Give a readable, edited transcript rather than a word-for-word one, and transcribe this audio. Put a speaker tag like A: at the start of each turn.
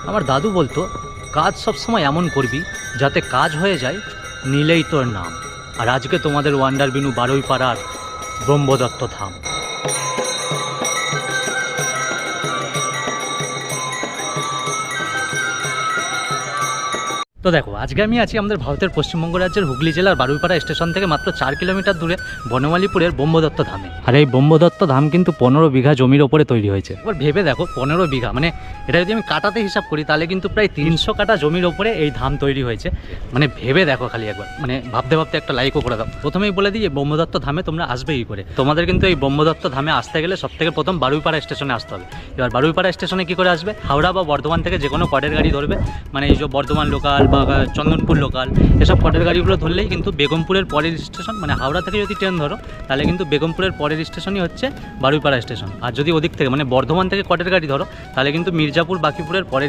A: আমার দাদু বলতো, কাজ সবসময় এমন করবি যাতে কাজ হয়ে যায়, নিলেই তোর নাম। আর আজকে তোমাদের ওয়ান্ডার বিনু বারুইপাড়ার ব্রহ্মদত্ত ধাম। তো দেখো, আজকে আমি আছি আমাদের ভারতের পশ্চিমবঙ্গ রাজ্যের হুগলি জেলার বারুইপাড়া স্টেশন থেকে মাত্র 4 কিলোমিটার দূরে বনমালীপুরের ব্রহ্মদত্ত ধামে। আর এই ব্রহ্মদত্ত ধাম কিন্তু 15 বিঘা জমির ওপরে তৈরি হয়েছে। এবার ভেবে দেখো, 15 বিঘা মানে এটা যদি আমি কাটাতে হিসাব করি তাহলে কিন্তু প্রায় 300 কাটা জমির ওপরে এই ধাম তৈরি হয়েছে। মানে ভেবে দেখো খালি একবার, মানে ভাবতে ভাবতে একটা লাইকও করে দাও। প্রথমেই বলে দিই, এই ব্রহ্মদত্ত ধামে তোমরা আসবে কি করে। তোমাদের কিন্তু এই ব্রহ্মদত্ত ধামে আসতে গেলে সব থেকে প্রথম বারুইপাড়া স্টেশনে আসতে হবে। এবার বারুইপাড়া স্টেশনে কি করে আসবে? হাওড়া বা বর্ধমান থেকে যে কোনো কটের গাড়ি ধরবে, মানে এই যে বর্ধমান লোকাল বা চন্দনপুর লোকাল, এসব কটের গাড়িগুলো ধরলেই কিন্তু বেগমপুরের পরের স্টেশন, মানে হাওড়া থেকে যদি ট্রেন ধরো তাহলে কিন্তু বেগমপুরের পরের স্টেশনই হচ্ছে বারুইপাড়া স্টেশন। আর যদি ওদিক থেকে মানে বর্ধমান থেকে কটের গাড়ি ধরো তাহলে কিন্তু মির্জাপুর বাকিপুরের পরের